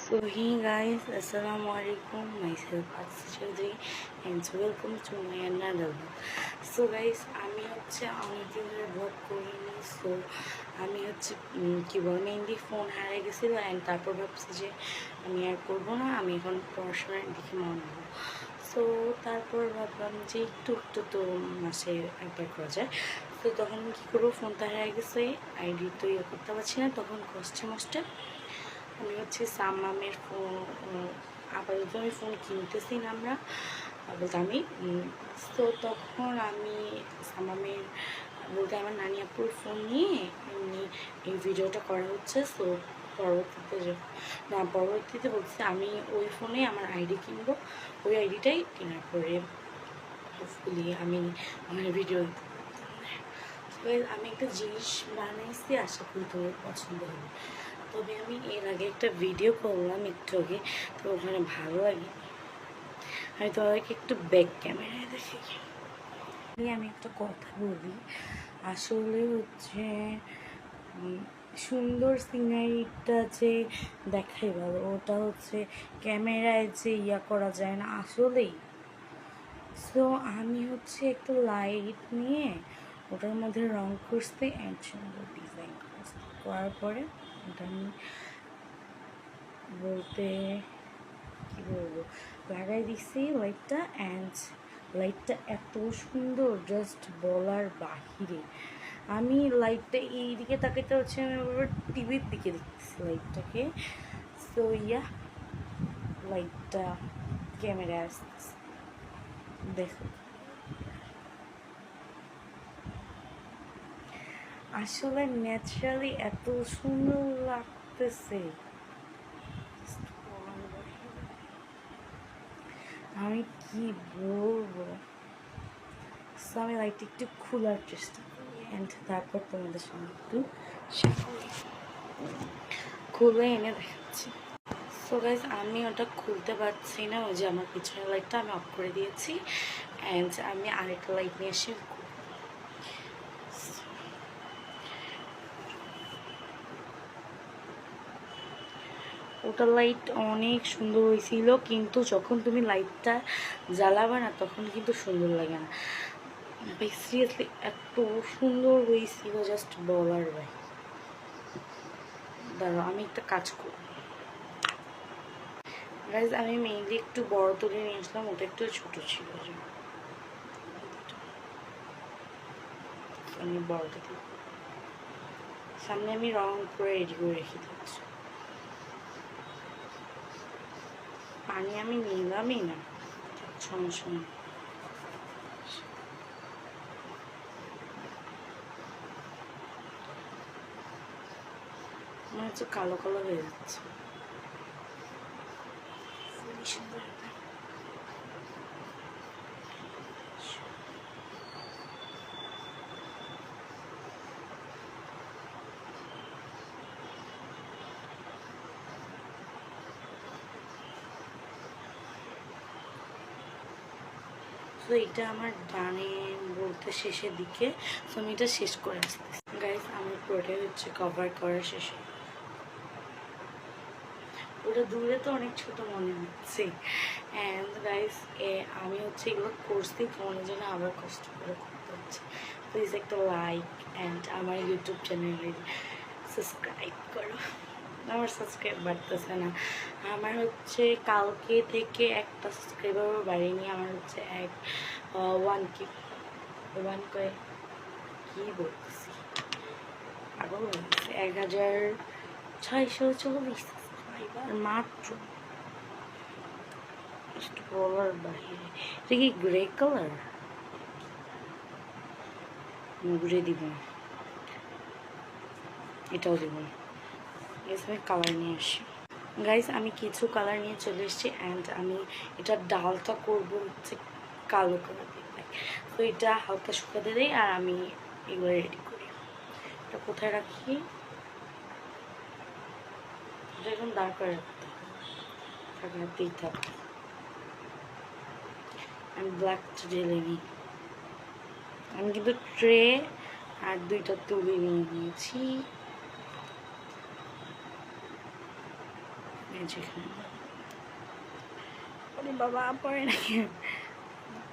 So hey guys, assalamu alaikum. Myself Atsi Chaudhary and welcome to my another vlog. So guys, আমি হচ্ছে অনেকদিন ধরে blog করিনি। So আমি হচ্ছে কি বল মেইনলি ফোন হারিয়ে গেছিলো অ্যান্ড তারপর ভাবছি যে আমি আর করবো না, আমি এখন পড়াশোনার দিকে মন দেবো। সো তারপর ভাবলাম যে একটু একটু তো মাসে একবার করা যায়। তো তখন কী করবো, ফোনটা হারিয়ে গেছে, আইডি তো ইয়ে করতে পারছি না, তখন কষ্টে মষ্টে আমি হচ্ছে সাম্মামের ফোন, আপাতত আমি ফোন কিনতেছি না আমরা বলতে আমি। তো তখন আমি সাম্মামের বলতে আমার নানি আপুর ফোন নিয়ে এমনি এই ভিডিওটা করা হচ্ছে। সো পরবর্তীতে বলছি আমি ওই ফোনে আমার আইডি কিনবো, ওই আইডিটাই কেনার পরে হোপফুলি আমি আমার ভিডিও দিতে পারবো। আমি একটা জিনিস বানাইছি, আশা করি তোমার পছন্দ হবে। তবে আমি এর আগে একটা ভিডিও করলাম একটু আগে, তো ওখানে ভালো লাগে, আমি তোমাদেরকে একটু ব্যাক ক্যামেরায় দেখি। আমি একটা কথা বলি, আসলে হচ্ছে সুন্দর সিনারিটা যে দেখাই ভালো, ওটা হচ্ছে ক্যামেরায় যে ইয়া করা যায় না আসলেই। সো আমি হচ্ছে একটু লাইট নিয়ে ওটার মধ্যে রং করতে অ্যান্ড সুন্দর ডিজাইন করার পরে ওটা আমি বলতে কী বলবো লাগাই দিছি লাইটটা, অ্যান্ড লাইটটা এত সুন্দর জাস্ট বলার বাহিরে। আমি লাইটটা এই দিকে তাকাইতে হচ্ছে, আমি আবার টিভির দিকে দেখতেছি লাইটটাকে। সো ইয়া লাইটটা ক্যামেরায় আসতেছে, দেখো আসলে ন্যাচারালি এত সুন্দর লাগতেছে, আমি কি বলবো। আমি লাইটটা একটু খোলার চেষ্টা করি অ্যান্ড তারপর তোমাদের সঙ্গে একটু খুলে এনে দেখাচ্ছি। সো গাইজ আমি ওটা খুলতে পারছি না, ওই যে আমার পিছনের লাইটটা আমি অফ করে দিয়েছি অ্যান্ড আমি আরেকটা লাইট নিয়ে এসে ওটা লাইট অনেক সুন্দর হয়েছিল, কিন্তু যখন তুমি লাইটটা জ্বালাবে না তখন কিন্তু সুন্দর লাগে না। সিরিয়াসলি এত সুন্দর হয়েছিল জাস্ট বলার ভাই। দাঁড়াও আমি একটা কাজ করব গাইজ, আমি মেইনলি একটু বড় তুলে নিয়ে আসলাম, ওটা একটু ছোট ছিল, আমি বড়টা দিই সামনে, আমি রং করে রেডি করে রেখে দিচ্ছি। পানি আমি নিলামই না, সমস্যা নেই। মনে হচ্ছে কালো কালো হয়ে যাচ্ছে, খুবই সুন্দর। তো এটা আমার ডানে বলতে শেষের দিকে, তো আমি এটা শেষ করে আসতেছি গাইজ। আমার পুরোটাই হচ্ছে কভার করা শেষে, ওটা দূরে তো অনেক ছোট মনে হচ্ছে। অ্যান্ড গাইজ আমি হচ্ছে এগুলো করছি ফোনের জন্য, আবার কষ্ট করে করতে হচ্ছে। প্লিজ একটা লাইক অ্যান্ড আমার ইউটিউব চ্যানেলে সাবস্ক্রাইব করো। আমার সাবস্ক্রাইব বাড়তেছে না, আমার হচ্ছে কালকে থেকে একটা সাবস্ক্রাইবারও বাড়িনি, আমার হচ্ছে 1K কী বলতেছি আগেও বলতেছি 1640 সাবস্ক্রাইবার মাত্র, বলার বাহিরে। এটা কি গ্রে কালার? ঘুরে দিব না, এটাও দিব না, আমি কালার নিয়ে আসি গাইজ। আমি কিছু কালার নিয়ে চলে এসেছি অ্যান্ড আমি এটা ডালটা করবো হচ্ছে কালো কালার দিয়ে। তো এটা হালকা শুকাতে দিই আর আমি এগুলো রেডি করি। এটা কোথায় রাখি, এটা এখন দাঁড় করে রাখতে রাখতেই থাকবে। আমি ব্ল্যাকটা ঢেলে নিই, আমি কিন্তু ট্রে আর দুইটা তুলে নিয়ে নিয়েছি। যেখানে বাবা পরে নাকি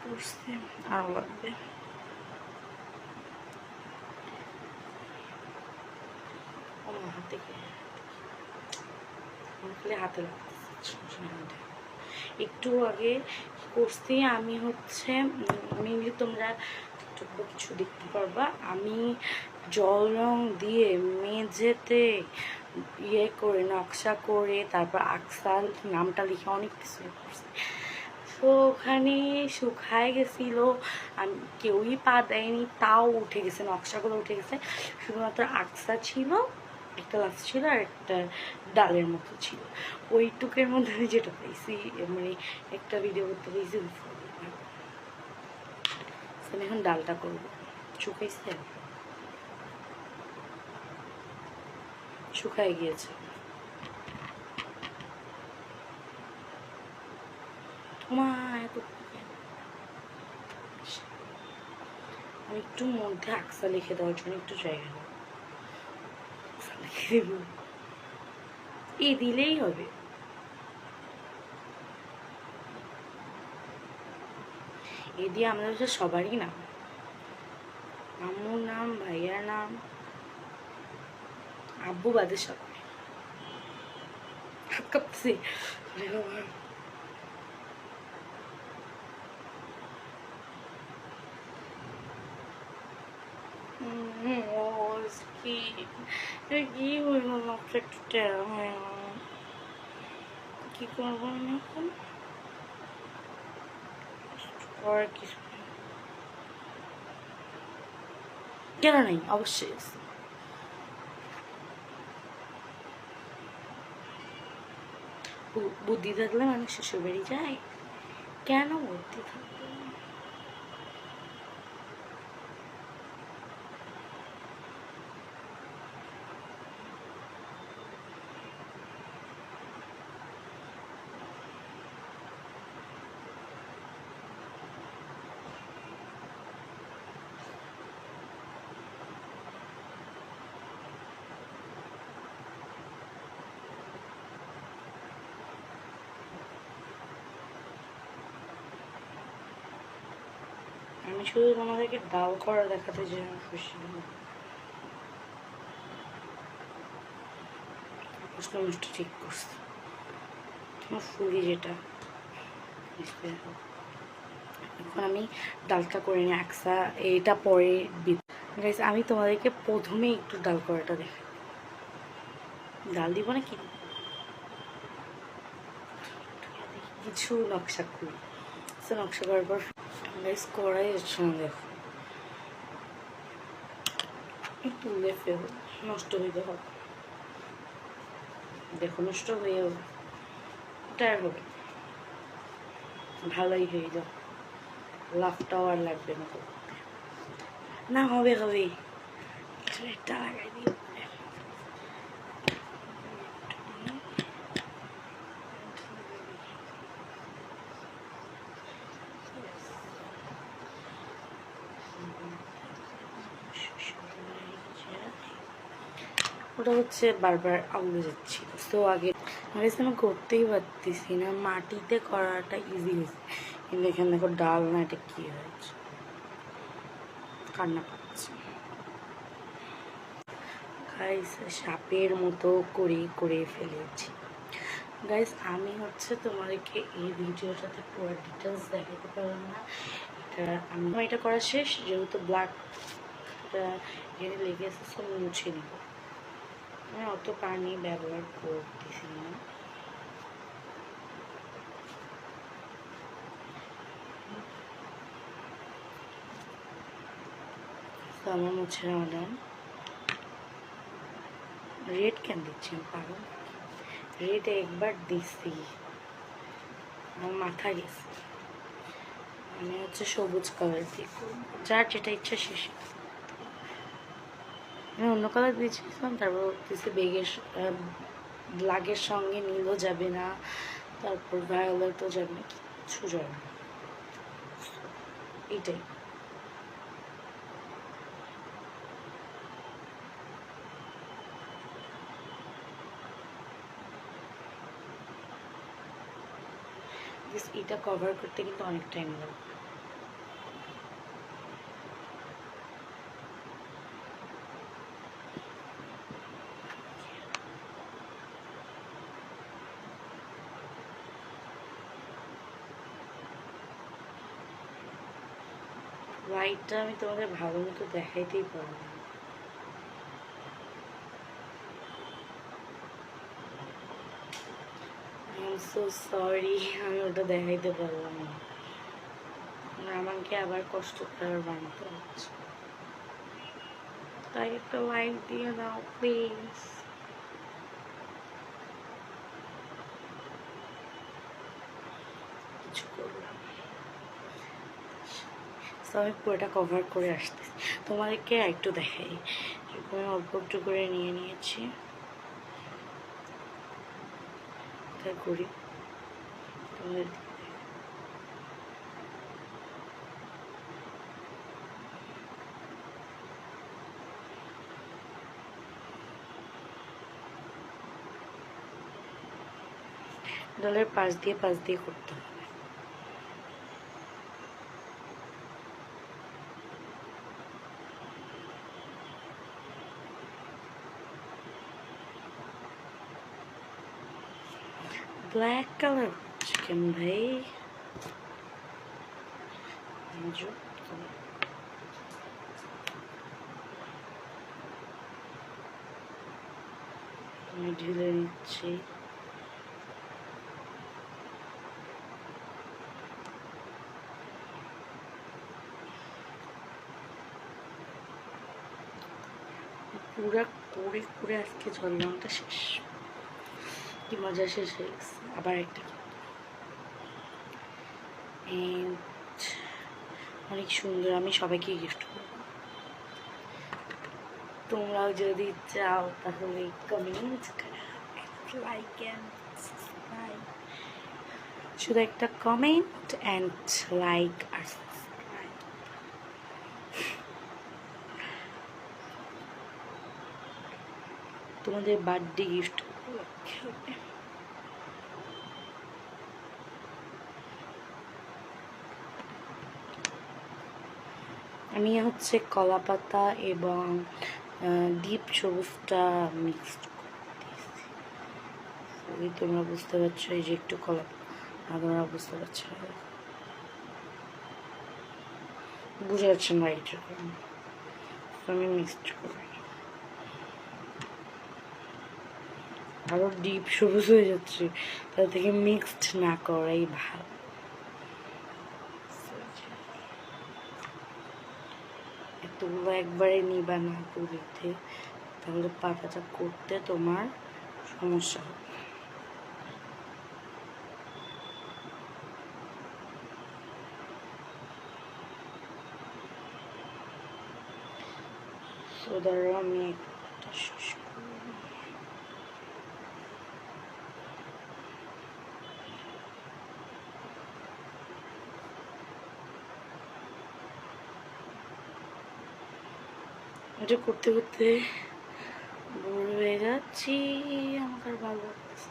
পড়ছে আরো লাগবে। হাতে হাতে লাগতেছে। একটু আগে করছি আমি হচ্ছে মেনলি তোমরা কিছু দেখতে পারবা, আমি জল রং দিয়ে মেঝেতে ইয়ে করে নকশা করে তারপর আকসাল নামটা লিখে অনেক কিছু করছি। তো ওখানে শুকায় গেছিল, আমি কেউই পা দেয়নি, তাও উঠে গেছে, নকশাগুলো উঠে গেছে, শুধুমাত্র আকসা ছিল, একটা লাস ছিল আর একটা ডালের মতো ছিল। ওইটুকের মধ্যে আমি যেটা পাইছি মানে একটা ভিডিও করতে পেয়েছি। আমি এখন ডালটা করবো। শুকাইছে, শুকায় গিয়েছে। আমি একটু মধ্যে আকসা লিখে দেওয়ার জন্য একটু জায়গা লিখে দেব, এই দিলেই হবে। এ দিয়ে আমাদের হচ্ছে সবারই নাম, আম্মুর নাম, ভাইয়ার নাম, আব্বু বাদে সবাই। হাত কাঁপছে। কি হইল নকশা একটু টেরা হয়, কি করবো আমি এখন? করার কিছু কেন নাই, অবশ্যই বুদ্ধি থাকলে মানুষ শ্বশুর বাড়ি যায়, কেন বুদ্ধি থাকবে? আমি শুধু তোমাদেরকে ডাল করা দেখাতে যে আমি খুশি। প্রশ্ন ঠিক করছে তোমার ফুলি যেটা। এখন আমি ডালটা করে নিই, একসা এটা পরে গাইস। আমি তোমাদেরকে প্রথমে একটু ডাল করাটা দেখ, ডাল দিব না কি কিছু নকশা করি, নকশা করার পর গাইস করাই যাচ্ছে না, দেখো তুলে ফেল, নষ্ট হইতে হবে, দেখো নষ্ট হয়েও ওটা আর হবে, ভালোই হয়ে যাও, লাভটাও আর লাগবে না, না হবে হবে এটা লাগাই দিই। ওটা হচ্ছে বারবার আউলে যাচ্ছি, তো আগে আমি করতেই পারতেছি না, মাটিতে করাটা ইজি হয়েছে, কিন্তু এখানে দেখো ডাল না, এটা কি হয়েছে, কান্না পাচ্ছে। গাইস সাপের মতো করে করে ফেলেছি। গাইস আমি হচ্ছে তোমাদেরকে এই ভিডিওটাতে পুরো ডিটেলস দেখাতে পারলাম না, এটা আমি এটা করা শেষ, যেহেতু ব্ল্যাকটা এখানে লেগে আছে, সব মুছে নিব, আমি অত পানি ব্যবহার করতেছি না। আমার মুছে নেওয়া ডান। রেড কেন দিচ্ছি পাগল, রেড একবার দিচ্ছি, আমার মাথা গেছে, আমি হচ্ছে সবুজ কালার দিয়ে যার যেটা ইচ্ছা শেষ। আমি অন্য কালার দিয়েছিলাম, তারপর দিচ্ছে বেগের ব্ল্যাকের সঙ্গে নীলও যাবে না, তারপর ভায়োলেটও যাবে না, কিচ্ছু যাবে না, এইটাই। এটা কভার করতে কিন্তু অনেক টাইম লাগবে। লাইটটা আমি তোমাদের ভালো মতো দেখাইতেই পারবো না। সো সরি, আমি ওটা দেখাইতে পারবো না। আমাকে আবার কষ্ট করে বানাতে হচ্ছে। তাই একটা লাইক দিয়ে দাও প্লিজ। কিছু করলাম, আমি পুরোটা কভার করে আসতেছি। তোমাদেরকে একটু দেখাই, আমি অল্প একটু করে নিয়ে নিয়েছি। করি তোমাদের ডলের পাশ দিয়ে করতে হবে। ব্ল্যাক কালার চিকেন ভাই, আমি ঢেলে নিচ্ছি। পুরা করে করে আজকে ঝরনাটা শেষ, কি মজা, শেষ হয়ে গেছে। আবার একটা অনেক সুন্দর, আমি সবাইকে গিফট করব। তোমরাও যদি চাও তাহলে কমেন্ট লাইক এন্ড সাবস্ক্রাইব, শুধু একটা কমেন্ট এন্ড লাইক আর সাবস্ক্রাইব। তোমাদের বার্থডে গিফট আমি হচ্ছে কলা পাতা এবং ডিপ সবুজটা মিক্সড করতেছি। তোমরা বুঝতে পারছো, এই যে একটু কলা, তোমরা বুঝতে পারছো, বুঝে যাচ্ছে না এটা আমি মিক্সড করি। আরো ডিপ সবুজ হয়ে যাচ্ছে, তার থেকে মিক্সড না করাই ভালো। এতগুলো একবারে নিবা না পুরিতে, তাহলে পাতাটা করতে তোমার সমস্যা হবে। ধরো আমি একটা শেষ করব। এটা করতে করতে বোর হয়ে যাচ্ছি, আমাকে আর ভালো লাগতেছে।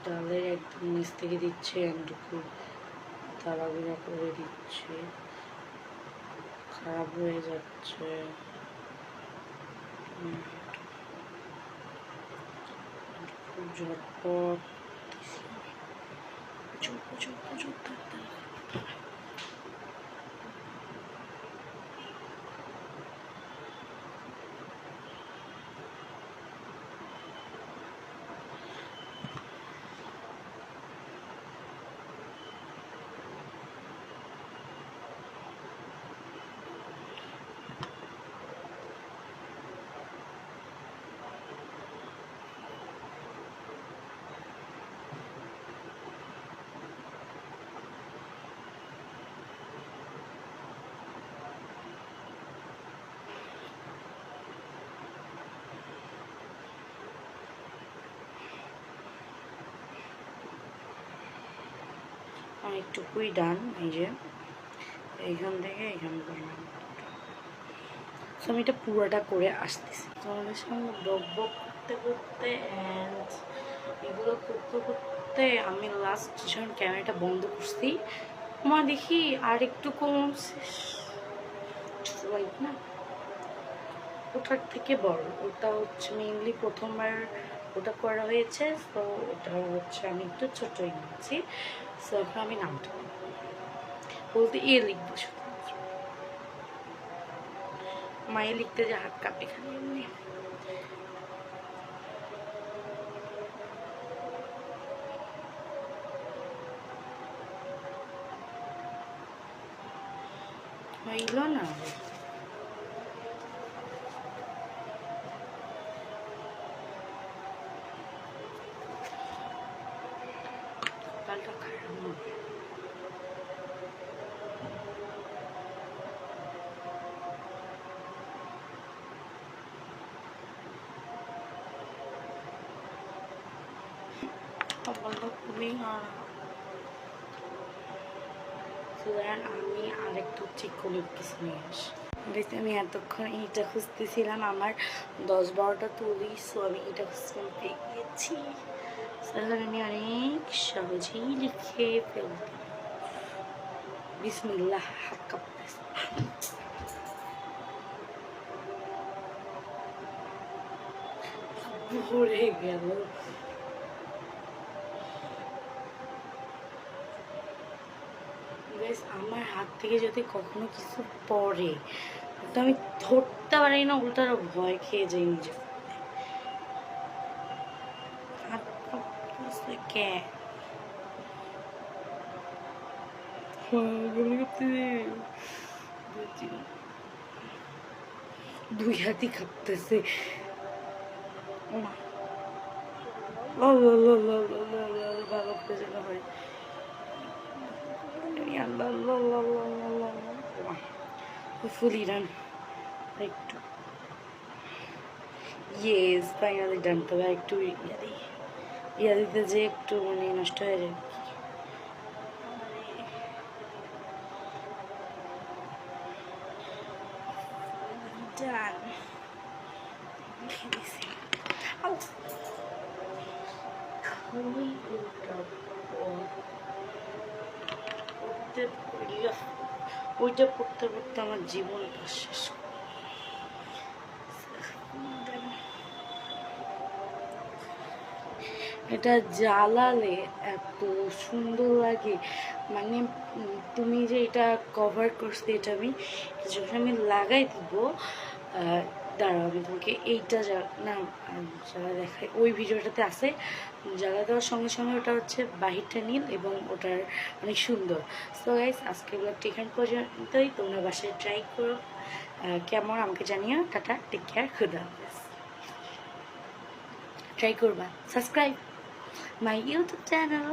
ডালের একদম নিচ থেকে দিচ্ছে, একটু তাড়াহুড়া করে দিচ্ছে, খারাপ হয়ে যাচ্ছে। খুব ঝটপট অনেকটুকুই ডান, এই যে এইখান থেকে এইখান পর্যন্ত। সো আমি এটা পুরোটা করে আসতেছি তোমাদের সঙ্গে বক বক করতে করতে। অ্যান্ড এগুলো করতে করতে আমি লাস্ট যখন ক্যামেরাটা বন্ধ করছি মা দেখি আর একটু কমছে, না ওটার থেকে বড়। ওটা হচ্ছে মেইনলি প্রথমবার ওটা করা হয়েছে, তো ওটা হচ্ছে আমি একটু ছোটোই নিয়েছি। সো এখন আমি নামটা বলতে লিখবো শুধুমাত্র, মায়ে লিখতে যে হাত কাঁপে খালি এমনি। হইল না কপালটা খারাপ না। কপালটা খুবই খারাপ। আমি আরেকটু চিকন কিছু নিয়ে আসি। আমি এতক্ষণ এইটা খুঁজতেছিলাম, আমার 10-12টা তুলি, সো আমি এটা খুঁজতে পেয়ে গিয়েছি। আমি অনেক সহজেই লিখে ফেলতে। বিসমিল্লাহ, হাত কাঁপতেছে। ভরে গেল। আমার হাত থেকে যদি কখনো কিছু পড়ে তো আমি ধরতে পারি না, উল্টো আরো ভয় খেয়ে যাই নিজে। হাত কাঁপতেছে কে? দুই হাতই কাঁপতেছে। ফুলি ডান একটু, ইয়েস ফাইনালি ডান। তবে একটু ইয়া দিতে যে একটু মানে নষ্ট হয়ে যায়। ডান ওইটা পড়তে পড়তে আমার জীবনটা শেষ। এটা জ্বালালে এত সুন্দর লাগে, মানে তুমি যে এটা কভার করছো, এটা আমি যখন আমি লাগাই দিব, দাঁড়াও আমি তোমাকে এইটা না জ্বালা দেখাই, ওই ভিডিওটাতে আছে। জ্বালা দেওয়ার সঙ্গে সঙ্গে ওটা হচ্ছে বাহিরটা নীল এবং ওটার অনেক সুন্দর। সো গাইস, আজকে ব্লগটি এখানে পর্যন্তই। তোমরা বাসায় ট্রাই করো, কেমন আমাকে জানিও। টাটা, টেক কেয়ার, খুদা হাফেজ। ট্রাই করবা, সাবস্ক্রাইব মাই ইউটিউব চ্যানেল।